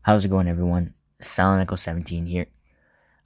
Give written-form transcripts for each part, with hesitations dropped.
How's it going, everyone? Silent Echo 17 here.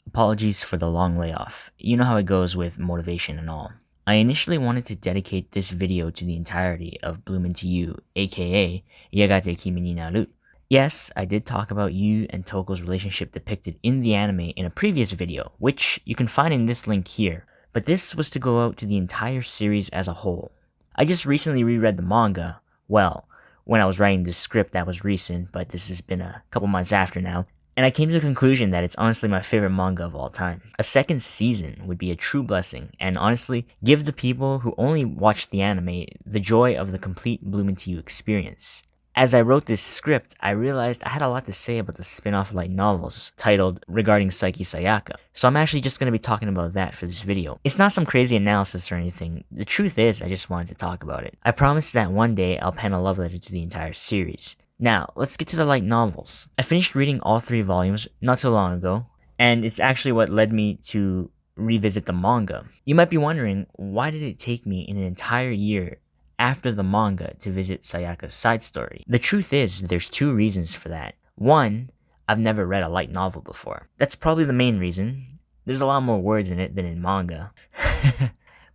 Apologies for the long layoff. You know how it goes with motivation and all. I initially wanted to dedicate this video to the entirety of Bloom Into You, aka Yagate Kimi ni Naru. Yes, I did talk about Yu and Toko's relationship depicted in the anime in a previous video, which you can find in this link here, but this was to go out to the entire series as a whole. I just recently reread the manga. Well, when I was writing this script, that was recent, but this has been a couple months after now, and I came to the conclusion that it's honestly my favorite manga of all time. A second season would be a true blessing, and honestly, give the people who only watched the anime the joy of the complete Bloom Into You experience. As I wrote this script, I realized I had a lot to say about the spin-off light novels titled Regarding Psyche Sayaka, so I'm actually just going to be talking about that for this video. It's not some crazy analysis or anything. The truth is, I just wanted to talk about it. I promise that one day I'll pen a love letter to the entire series. Now, let's get to the light novels. I finished reading all 3 volumes not too long ago, and it's actually what led me to revisit the manga. You might be wondering, why did it take me an entire year after the manga to visit Sayaka's side story? The truth is, there's 2 reasons for that. One, I've never read a light novel before. That's probably the main reason. There's a lot more words in it than in manga.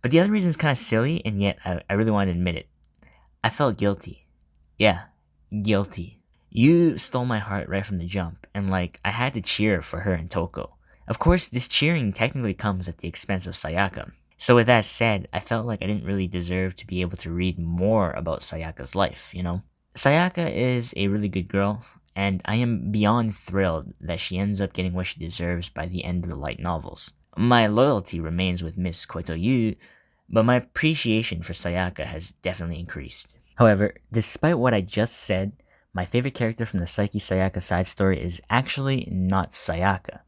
But the other reason is kind of silly, and yet I really want to admit it. I felt guilty. Yeah, guilty. You stole my heart right from the jump, and I had to cheer for her and Toko. Of course, this cheering technically comes at the expense of Sayaka. So with that said, I felt like I didn't really deserve to be able to read more about Sayaka's life, you know? Sayaka is a really good girl, and I am beyond thrilled that she ends up getting what she deserves by the end of the light novels. My loyalty remains with Miss Koitoyu, but my appreciation for Sayaka has definitely increased. However, despite what I just said, my favorite character from the Psyche Sayaka side story is actually not Sayaka.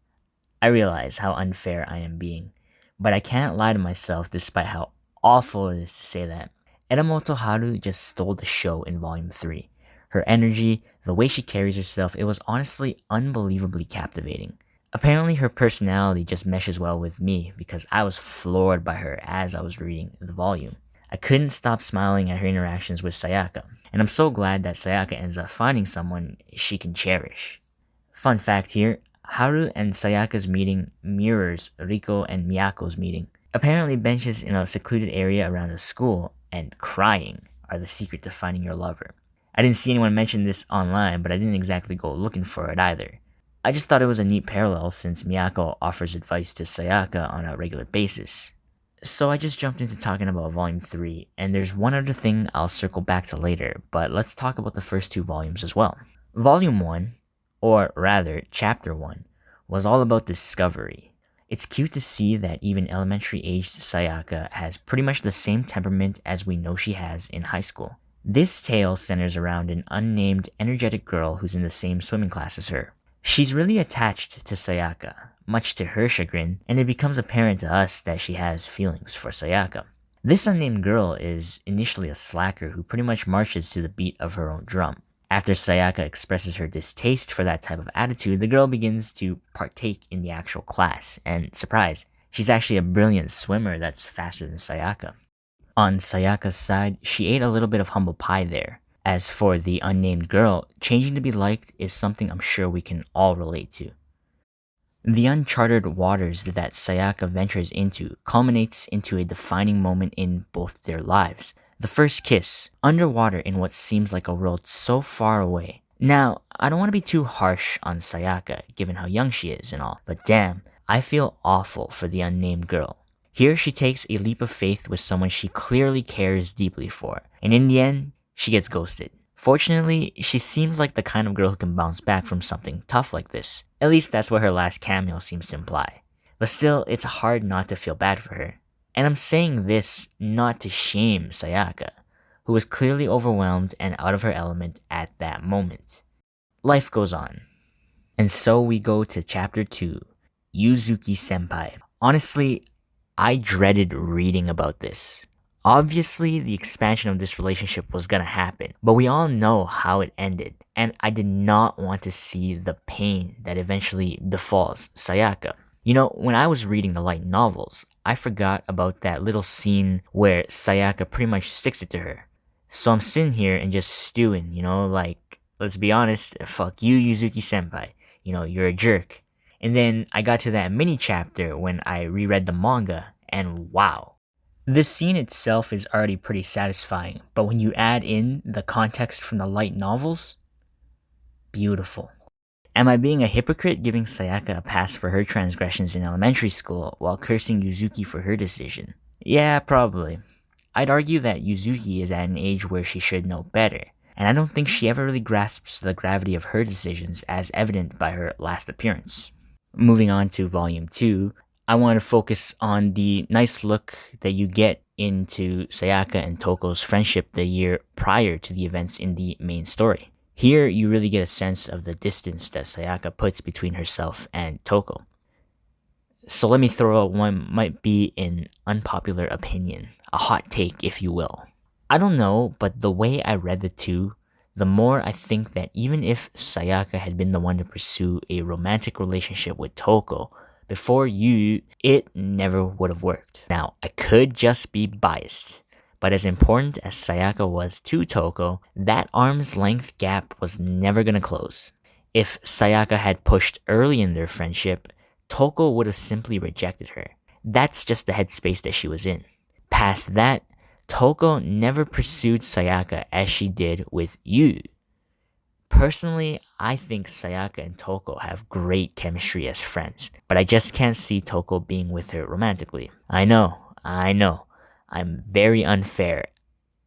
I realize how unfair I am being, but I can't lie to myself despite how awful it is to say that. Edamoto Haru just stole the show in Volume 3. Her energy, the way she carries herself, it was honestly unbelievably captivating. Apparently her personality just meshes well with me because I was floored by her as I was reading the volume. I couldn't stop smiling at her interactions with Sayaka, and I'm so glad that Sayaka ends up finding someone she can cherish. Fun fact here, Haru and Sayaka's meeting mirrors Riko and Miyako's meeting. Apparently benches in a secluded area around a school and crying are the secret to finding your lover. I didn't see anyone mention this online, but I didn't exactly go looking for it either. I just thought it was a neat parallel since Miyako offers advice to Sayaka on a regular basis. So I just jumped into talking about Volume 3, and there's one other thing I'll circle back to later, but let's talk about the first 2 volumes as well. Volume 1, or rather, Chapter 1, was all about discovery. It's cute to see that even elementary-aged Sayaka has pretty much the same temperament as we know she has in high school. This tale centers around an unnamed, energetic girl who's in the same swimming class as her. She's really attached to Sayaka, much to her chagrin, and it becomes apparent to us that she has feelings for Sayaka. This unnamed girl is initially a slacker who pretty much marches to the beat of her own drum. After Sayaka expresses her distaste for that type of attitude, the girl begins to partake in the actual class, and surprise, she's actually a brilliant swimmer that's faster than Sayaka. On Sayaka's side, she ate a little bit of humble pie there. As for the unnamed girl, changing to be liked is something I'm sure we can all relate to. The uncharted waters that Sayaka ventures into culminates into a defining moment in both their lives. The first kiss, underwater in what seems like a world so far away. Now, I don't want to be too harsh on Sayaka, given how young she is and all, but damn, I feel awful for the unnamed girl. Here she takes a leap of faith with someone she clearly cares deeply for, and in the end, she gets ghosted. Fortunately, she seems like the kind of girl who can bounce back from something tough like this. At least that's what her last cameo seems to imply. But still, it's hard not to feel bad for her. And I'm saying this not to shame Sayaka, who was clearly overwhelmed and out of her element at that moment. Life goes on. And so we go to Chapter 2, Yuzuki Senpai. Honestly, I dreaded reading about this. Obviously, the expansion of this relationship was gonna happen, but we all know how it ended, and I did not want to see the pain that eventually befalls Sayaka. You know, when I was reading the light novels, I forgot about that little scene where Sayaka pretty much sticks it to her. So I'm sitting here and just stewing, let's be honest, fuck you, Yuzuki Senpai. You know, you're a jerk. And then I got to that mini chapter when I reread the manga, and wow. This scene itself is already pretty satisfying, but when you add in the context from the light novels, beautiful. Am I being a hypocrite giving Sayaka a pass for her transgressions in elementary school while cursing Yuzuki for her decision? Yeah, probably. I'd argue that Yuzuki is at an age where she should know better, and I don't think she ever really grasps the gravity of her decisions as evident by her last appearance. Moving on to Volume 2, I want to focus on the nice look that you get into Sayaka and Toko's friendship the year prior to the events in the main story. Here, you really get a sense of the distance that Sayaka puts between herself and Toko. So let me throw out one might be an unpopular opinion, a hot take if you will. I don't know, but the way I read the two, the more I think that even if Sayaka had been the one to pursue a romantic relationship with Toko before you, it never would have worked. Now, I could just be biased, but as important as Sayaka was to Toko, that arm's length gap was never gonna close. If Sayaka had pushed early in their friendship, Toko would have simply rejected her. That's just the headspace that she was in. Past that, Toko never pursued Sayaka as she did with Yu. Personally, I think Sayaka and Toko have great chemistry as friends, but I just can't see Toko being with her romantically. I know. I'm very unfair.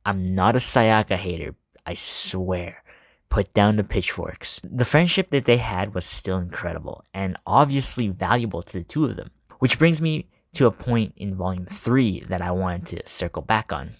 I'm not a Sayaka hater, I swear. Put down the pitchforks. The friendship that they had was still incredible, and obviously valuable to the two of them. Which brings me to a point in Volume 3 that I wanted to circle back on.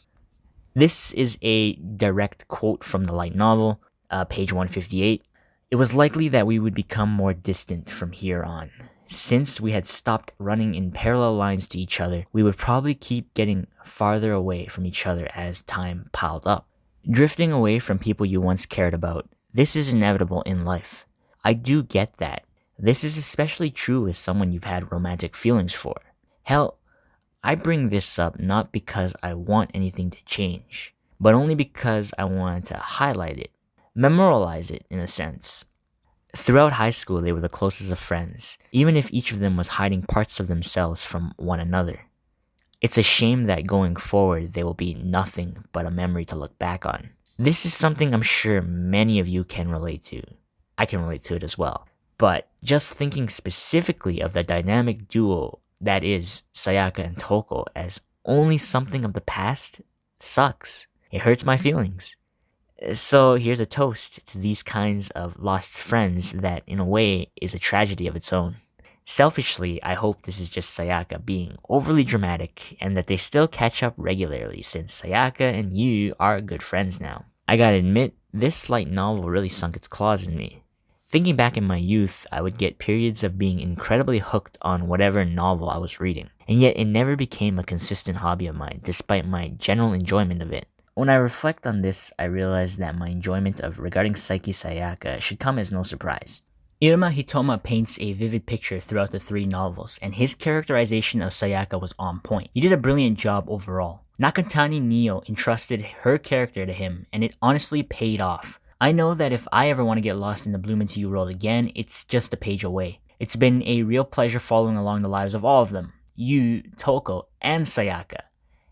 This is a direct quote from the light novel, page 158. It was likely that we would become more distant from here on. Since we had stopped running in parallel lines to each other, we would probably keep getting farther away from each other as time piled up. Drifting away from people you once cared about, this is inevitable in life. I do get that. This is especially true with someone you've had romantic feelings for. Hell, I bring this up not because I want anything to change, but only because I wanted to highlight it, memorialize it in a sense. Throughout high school, they were the closest of friends, even if each of them was hiding parts of themselves from one another. It's a shame that going forward, they will be nothing but a memory to look back on. This is something I'm sure many of you can relate to. I can relate to it as well. But just thinking specifically of the dynamic duo that is Sayaka and Toko as only something of the past sucks. It hurts my feelings. So here's a toast to these kinds of lost friends that in a way is a tragedy of its own. Selfishly, I hope this is just Sayaka being overly dramatic and that they still catch up regularly since Sayaka and Yu are good friends now. I gotta admit, this light novel really sunk its claws in me. Thinking back in my youth, I would get periods of being incredibly hooked on whatever novel I was reading, and yet it never became a consistent hobby of mine despite my general enjoyment of it. When I reflect on this, I realize that my enjoyment of regarding Psyche Sayaka should come as no surprise. Iruma Hitoma paints a vivid picture throughout the three novels, and his characterization of Sayaka was on point. He did a brilliant job overall. Nakatani Neo entrusted her character to him, and it honestly paid off. I know that if I ever want to get lost in the Bloom Into You world again, it's just a page away. It's been a real pleasure following along the lives of all of them, Yu, Toko, and Sayaka.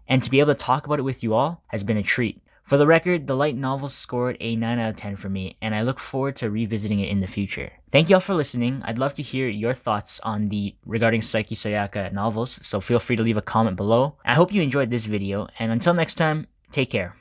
And to be able to talk about it with you all has been a treat. For the record, the light novel scored a 9 out of 10 for me, and I look forward to revisiting it in the future. Thank you all for listening. I'd love to hear your thoughts on the regarding Psyche Sayaka novels, so feel free to leave a comment below. I hope you enjoyed this video, and until next time, take care.